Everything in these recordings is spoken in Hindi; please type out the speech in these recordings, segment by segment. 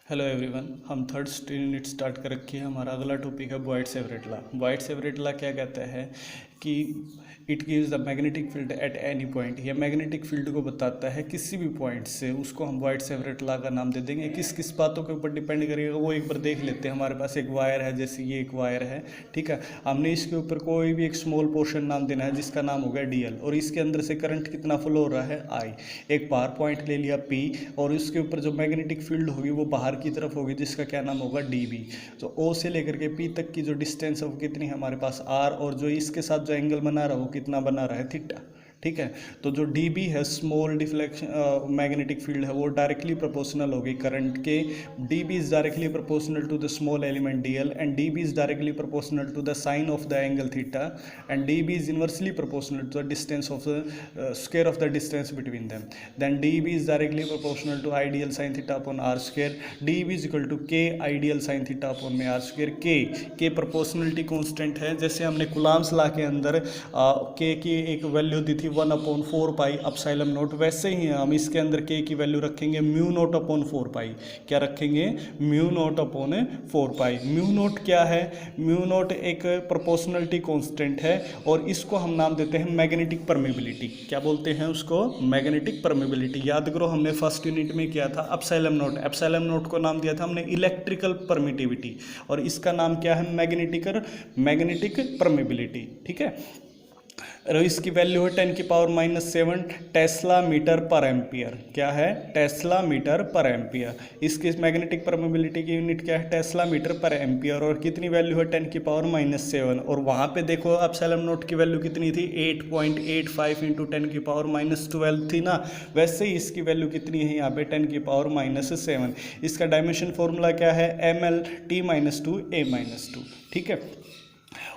हेलो एवरीवन, हम थर्ड यूनिट स्टार्ट कर रखी है। हमारा अगला टॉपिक है बॉयड-सेवरेट लॉ। बॉयड-सेवरेट लॉ क्या कहता है कि it gives the magnetic field at any point. यह मैग्नेटिक फील्ड को बताता है किसी भी पॉइंट से, उसको हम बॉयड-सेवरेट लॉ का नाम दे देंगे। किस किस बातों के ऊपर डिपेंड करेगा वो एक बार देख लेते हैं। हमारे पास एक वायर है, जैसे ये एक वायर है, ठीक है। हमने इसके ऊपर कोई भी एक स्मॉल पोर्शन नाम देना है जिसका नाम होगा डीएल, और इसके अंदर से करंट कितना फ्लो हो रहा है आई। एक बाहर पॉइंट ले लिया पी, और उसके ऊपर जो मैग्नेटिक फील्ड होगी वो बाहर की तरफ होगी जिसका क्या नाम होगा डीबी। तो ओ से लेकर के पी तक की जो डिस्टेंस है वो कितनी है हमारे पास आर, और जो इसके साथ जो एंगल बना रहा है वो कितना बना रहा है थीटा, ठीक है। तो जो डीबी है स्मॉल डिफ्लेक्शन मैग्नेटिक फील्ड है वो डायरेक्टली प्रोपोर्शनल होगी करंट के। DB is directly proportional to the small element dL, and dB is directly proportional to the sine of the angle theta, and dB is inversely proportional to the distance of the square of the distance between them. Then dB is directly proportional to I dL sine theta upon are square. DB is equal to k I dL sine theta upon में आर स्क्वायर। के प्रोपोर्शनलिटी कॉन्स्टेंट है। जैसे हमने कुलाम्स लॉ के अंदर के की एक वैल्यू दी थी 1/4 पाई एप्सिलॉन नॉट, वैसे ही हम इसके अंदर के की वैल्यू रखेंगे म्यू नॉट अपॉन 4 पाई। क्या रखेंगे? म्यू नॉट अपॉन 4 पाई। म्यू नॉट क्या है? म्यू नॉट एक प्रोपोर्शनलिटी कांस्टेंट है, और इसको हम नाम देते हैं मैग्नेटिक परमेबिलिटी। क्या बोलते हैं उसको? Magnetic permeability. याद करो हमने फर्स्ट यूनिट में किया था एप्सिलॉन नॉट। एप्सिलॉन नॉट को नाम दिया था हमने इलेक्ट्रिकल परमिटिविटी, और इसका नाम क्या है? मैग्नेटिक परमेबिलिटी, ठीक है। और इसकी वैल्यू है 10⁻⁻7 टेस्ला मीटर पर एम्पियर। क्या है? टेस्ला मीटर पर एम्पियर। इसकी मैग्नेटिक परमेबिलिटी की यूनिट क्या है? टेस्ला मीटर पर एम्पियर, और कितनी वैल्यू है? 10⁻⁻7। और वहाँ पे देखो एप्सिलॉन नॉट की वैल्यू कितनी थी? 8.85 × 10⁻12 थी ना। वैसे ही इसकी वैल्यू कितनी है यहाँ पे? 10⁻7। इसका डायमेंशन फॉर्मूला क्या है? ml_t-2 a-2, ठीक है।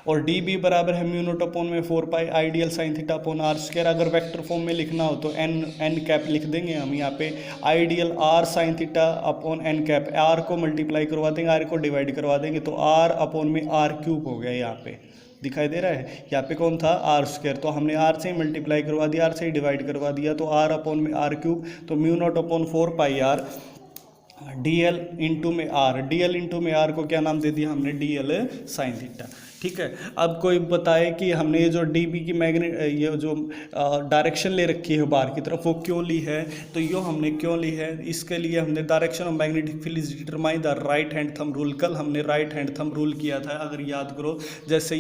और डी बी बराबर है म्यू नॉट अपॉन में 4 pi ideal sine theta upon are square. अगर वेक्टर फॉर्म में लिखना हो तो एन कैप लिख देंगे हम यहाँ पे। I dL r sine theta upon n cap, r को मल्टीप्लाई करवा देंगे, आर को डिवाइड करवा देंगे, तो आर अपॉन में आर क्यूब हो गया। यहाँ पे दिखाई दे रहा है? यहाँ पे कौन था? R square. तो हमने आर से ही मल्टीप्लाई करवा दिया, आर से ही डिवाइड करवा दिया, तो आर अपॉन में आर क्यूब। तो mu naught upon 4 pi r dL into में आर। डीएल इंटू में आर को क्या नाम दे दिया हमने? डीएल साइन थीटा, ठीक है। अब कोई बताए कि हमने ये जो डी बी की ये जो डायरेक्शन ले रखी है बाहर की तरफ, वो क्यों ली है? तो यो हमने क्यों ली है? इसके लिए हमने direction of magnetic field is determine the right hand thumb rule. कल हमने राइट हैंड थंब रूल किया था, अगर याद करो। जैसे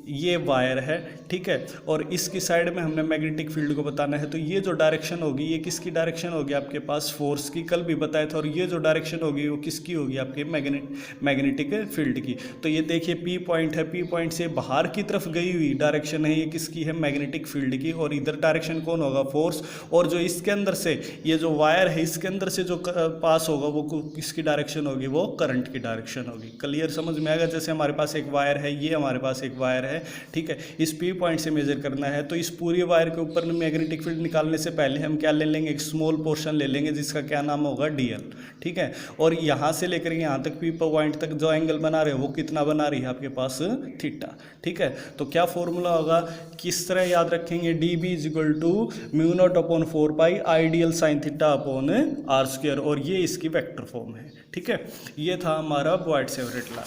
ये वायर है, ठीक है, और इसकी साइड में हमने मैग्नेटिक फील्ड को बताना है। तो ये जो डायरेक्शन होगी ये किसकी डायरेक्शन होगी? आपके पास फोर्स की, कल भी बताया था। और ये जो डायरेक्शन होगी वो किसकी होगी? आपके मैग्नेटिक फील्ड की। तो ये देखिए पी पॉइंट है, पी पॉइंट से बाहर की तरफ गई हुई डायरेक्शन है, ये किसकी है? मैग्नेटिक फील्ड की। और इधर डायरेक्शन कौन होगा? फोर्स। और जो इसके अंदर से ये जो वायर है इसके अंदर से जो पास होगा वो किसकी डायरेक्शन होगी? वो करंट की डायरेक्शन होगी। क्लियर समझ में आएगा? जैसे हमारे पास एक वायर है, ये हमारे पास एक वायर है, ठीक है। इस पी पॉइंट से मेजर करना है, तो इस पूरी वायर के ऊपर मैग्नेटिक फील्ड निकालने से पहले हम क्या ले लेंगे? एक स्मॉल पोर्शन ले लेंगे जिसका क्या नाम होगा? डीएल, ठीक है। और यहाँ से लेकर यहाँ तक पी पॉइंट तक जो एंगल बना रहे हो वो कितना बना रही है आपके पास? थीटा, ठीक है। तो क्या फॉर्मूला होगा? किस तरह याद रखेंगे? D b is equal to mu naught upon 4 pi ideal sine theta upon are square, और ये इसकी वेक्टर फॉर्म है, ठीक है। ये था हमारा बॉयड-सेवरेट लॉ।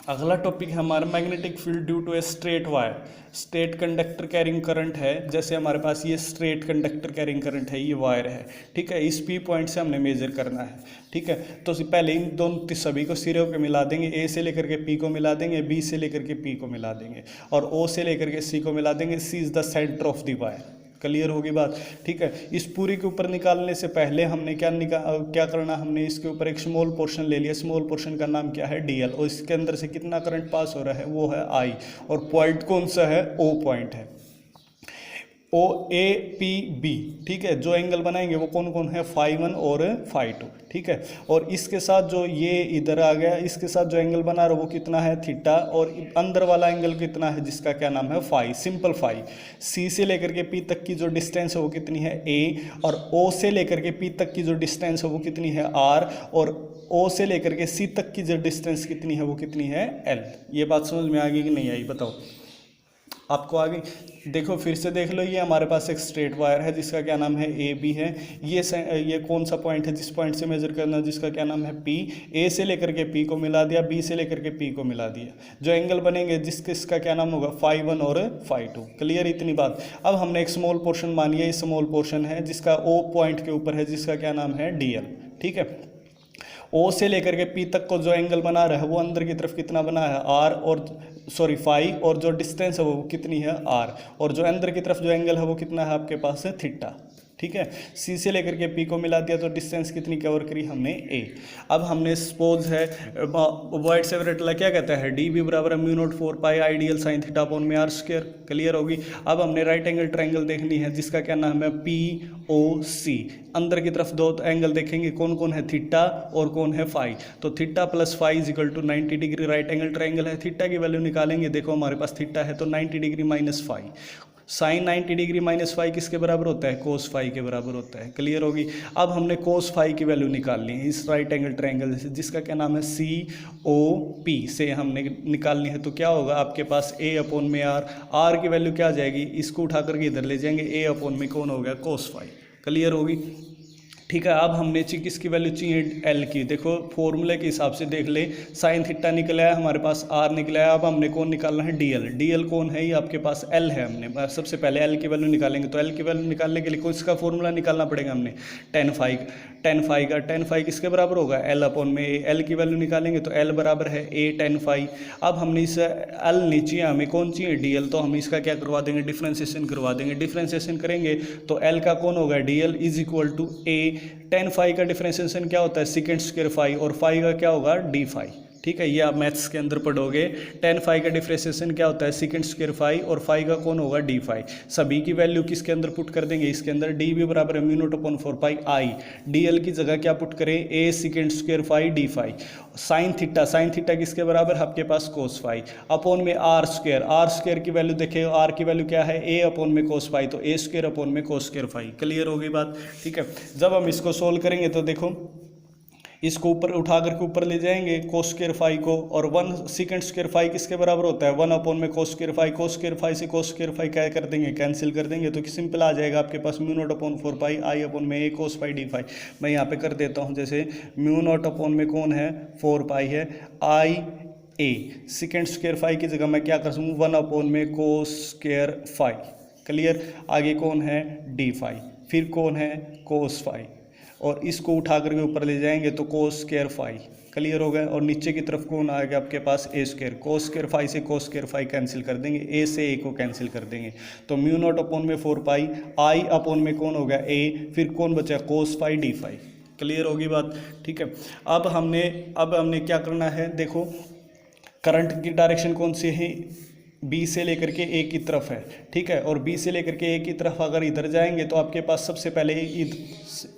अगला टॉपिक है हमारा magnetic field due to a straight wire. Straight conductor carrying current है, जैसे हमारे पास ये स्ट्रेट कंडक्टर कैरिंग करंट है, ये वायर है, ठीक है। इस पी पॉइंट से हमने मेजर करना है, ठीक है। तो पहले इन दोनों सभी को सिरों पे मिला देंगे। ए से लेकर के पी को मिला देंगे, बी से लेकर के पी को मिला देंगे, और ओ से लेकर के सी को मिला देंगे। C is the centre of the wire. Clear होगी बात, ठीक है। इस पूरी के ऊपर निकालने से पहले हमने क्या करना? हमने इसके ऊपर एक स्मॉल पोर्शन ले लिया। स्मॉल पोर्शन का नाम क्या है? डीएल, और इसके अंदर से कितना करंट पास हो रहा है? वो है आई, और पॉइंट कौन सा है? ओ पॉइंट है, ओ ए पी बी, ठीक है। जो एंगल बनाएंगे वो कौन कौन है? φ1 और φ2, ठीक है। और इसके साथ जो ये इधर आ गया, इसके साथ जो एंगल बना रहा है वो कितना है? थीटा, और अंदर वाला एंगल कितना है? जिसका क्या नाम है? Phi, simple phi. सी से लेकर के पी तक की जो डिस्टेंस है वो कितनी है? ए, और ओ से लेकर के पी तक की जो डिस्टेंस है वो कितनी है? आर, और ओ से लेकर के सी तक की जो डिस्टेंस कितनी है वो कितनी है? एल। ये बात समझ में आ गई कि नहीं आई? बताओ। आपको आगे देखो, फिर से देख लो, ये हमारे पास एक स्ट्रेट वायर है जिसका क्या नाम है ए बी है। ये कौन सा पॉइंट है जिस पॉइंट से मेजर करना है, जिसका क्या नाम है पी। ए से लेकर के पी को मिला दिया, बी से लेकर के पी को मिला दिया। जो एंगल बनेंगे जिसका क्या नाम होगा φ1 और φ2। क्लियर इतनी बात। अब हमने एक स्मॉल पोर्शन मानिए, स्मॉल पोर्शन है जिसका ओ पॉइंट के ऊपर है, जिसका क्या नाम है DL। ठीक है, ओ से लेकर के पी तक को जो एंगल बना रहा है वो अंदर की तरफ कितना बना है आर, और सॉरी फाई, और जो डिस्टेंस है वो कितनी है आर, और जो अंदर की तरफ जो एंगल है वो कितना है आपके पास है थीटा। ठीक है, सी से लेकर के पी को मिला दिया तो डिस्टेंस कितनी कवर करी हमने ए। अब हमने सपोज है बॉयड्स-एवरेट लॉ क्या कहता है, डी बी बराबर mu naught 4 pi ideal sine theta upon में आर स्क्वायर। क्लियर होगी। अब हमने राइट एंगल ट्रायंगल देखनी है जिसका क्या नाम है पी ओ सी। अंदर की तरफ दो एंगल देखेंगे, कौन कौन है, थीटा और कौन है फाई। तो theta plus phi is equal to 90 degree. Right angle triangle है, थीटा की वैल्यू निकालेंगे, देखो हमारे पास थीटा है तो 90 degree minus phi. Sine 90 degree minus phi किसके बराबर होता है, कोस फाई के बराबर होता है। क्लियर होगी। अब हमने कोस फाई की वैल्यू निकालनी है इस राइट एंगल ट्रायंगल से, जिसका क्या नाम है सी ओ पी से हमने निकालनी है। तो क्या होगा आपके पास ए अपॉन में आर, आर की वैल्यू क्या आ जाएगी, इसको उठा करके इधर ले जाएंगे, ए अपॉन में कौन हो गया कोस फाई। क्लियर होगी। ठीक है, अब हमने किसकी वैल्यू चाहिए, एल की। देखो फॉर्मूले के हिसाब से देख ले, साइन थीटा निकला है हमारे पास, आर निकला है। अब हमने कौन निकालना है, डीएल। डीएल कौन है, ये आपके पास एल है। हमने सबसे पहले एल की वैल्यू निकालेंगे, तो एल की वैल्यू निकालने के लिए कौन इसका फॉर्मूला निकालना पड़ेगा हमने, टेन फाई किसके बराबर होगा, एल अपॉन में ए। एल की वैल्यू निकालेंगे तो एल बराबर है ए टेन फाई। अब हमने इस एल नीचे हमें कौन चाहिए, डीएल, तो हम इसका क्या करवा देंगे, डिफ्रेंसिएशन करवा देंगे। डिफ्रेंसिएशन करेंगे तो एल का कौन होगा, dL is equal to a tan phi का डिफरेंशिएशन क्या होता है, सेकेंड स्क्वायर फाई, और फाई का क्या होगा डी फाई। ठीक है, ये आप मैथ्स के अंदर पढ़ोगे। टेन फाई का डिफरेंशिएशन क्या होता है, सेकेंड स्क्वायर फाई, और फाई का कौन होगा डी फाई। सभी की वैल्यू किसके अंदर पुट कर देंगे, इसके अंदर। डी भी बराबर है mu naught upon 4 pi I. D L की जगह क्या पुट करें, A second square phi D phi. Sine theta किसके बराबर है आपके पास, कोस फाई अपॉन में आर स्क्वायर की वैल्यू देखें, आर की वैल्यू क्या है, ए अपॉन में कोस फाई, तो ए स्क्वायर अपॉन में कोस स्क्वायर फाई। क्लियर हो गई बात। ठीक है, जब हम इसको सोल्व करेंगे तो देखो इसको ऊपर उठा करके ऊपर ले जाएंगे कोस स्क्वायर फाई को, और 1 सेकेंड स्क्वायर फाई किसके बराबर होता है, 1 अपॉन में cos square phi. Cos square phi से कोस स्क्वायर फाई क्या कर देंगे, कैंसिल कर देंगे, तो सिंपल आ जाएगा आपके पास mu naught upon 4 pi I upon में ए कोस फाई डी फाई। मैं यहाँ पे कर देता हूँ, जैसे म्यू नॉट अपॉन में कौन है 4 पाई है आई ए, सेकेंड स्क्वायर फाई की जगह मैं क्या कर सकूँ, 1 अपॉन में कोस स्क्वायर फाई। क्लियर। आगे कौन है डी फाई, फिर कौन है कोस फाई, और इसको उठा करके ऊपर ले जाएंगे तो कोस स्क्वायर फाई। क्लियर हो गया। और नीचे की तरफ कौन आएगा आपके पास, ए स्क्वायर। कोस स्क्वायर फाई से कोस स्क्वायर फाई कैंसिल कर देंगे, ए से ए को कैंसिल कर देंगे, तो म्यू नॉट अपॉन में 4 पाई आई अपॉन में कौन हो गया ए, फिर कौन बचा cos phi D phi. Clear होगी बात। ठीक है, अब हमने क्या करना है, देखो करंट की डायरेक्शन कौन सी है, बी से लेकर के ए की तरफ है। ठीक है, और बी से लेकर के ए की तरफ अगर इधर जाएंगे तो आपके पास सबसे पहले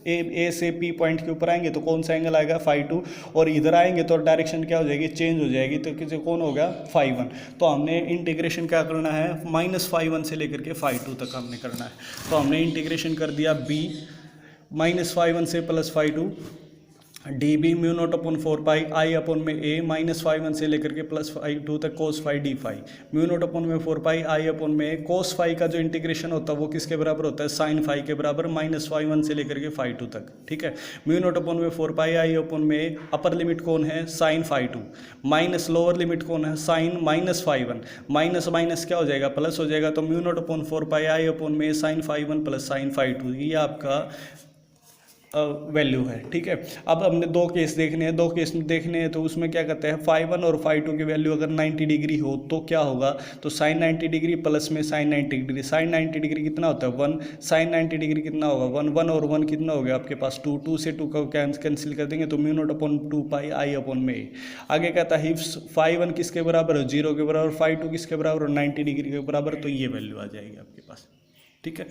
ए से पी पॉइंट के ऊपर आएंगे तो कौन सा एंगल आएगा, φ2, और इधर आएंगे तो डायरेक्शन क्या हो जाएगी, चेंज हो जाएगी, तो किसी कौन होगा φ1। तो हमने इंटीग्रेशन क्या करना है, माइनस φ1 से लेकर के φ2 तक हमने करना है। तो हमने इंटीग्रेशन कर दिया बी माइनस φ1 से plus φ2, D B mu naught upon 4 pi I upon में ए माइनस φ1 से लेकर के प्लस φ2 तक cos phi D phi. Mu naught upon में 4 पाई आई अपॉन में कोस फाई का जो इंटीग्रेशन होता है वो किसके बराबर होता है, साइन फाई के बराबर, माइनस φ1 से लेकर के φ2 तक। ठीक है, म्यू नॉट अपॉन में 4 पाई आई अपॉन में अपर लिमिट कौन है, साइन φ2, माइनस लोअर लिमिट कौन है, साइन माइनस φ1, माइनस माइनस क्या हो जाएगा, प्लस हो जाएगा, तो mu naught upon 4 pi I upon में साइन φ1 प्लस साइन φ2, ये आपका वैल्यू है। ठीक है, अब हमने दो केस देखने हैं, तो उसमें क्या कहते हैं, φ1 और φ2 की वैल्यू अगर 90 डिग्री हो तो क्या होगा, तो साइन 90 डिग्री प्लस में साइन 90 डिग्री, साइन 90 डिग्री कितना होता है 1, साइन 90 डिग्री कितना होगा 1, 1 और 1 कितना हो गया आपके पास 2, 2 से 2 का कैंसिल कर देंगे तो mu naught upon 2 pi I upon में ए। आगे कहता है φ1 किसके बराबर है, 0 के बराबर, φ2 किसके बराबर, 90 डिग्री के बराबर, तो ये वैल्यू आ जाएगी आपके पास। ठीक है।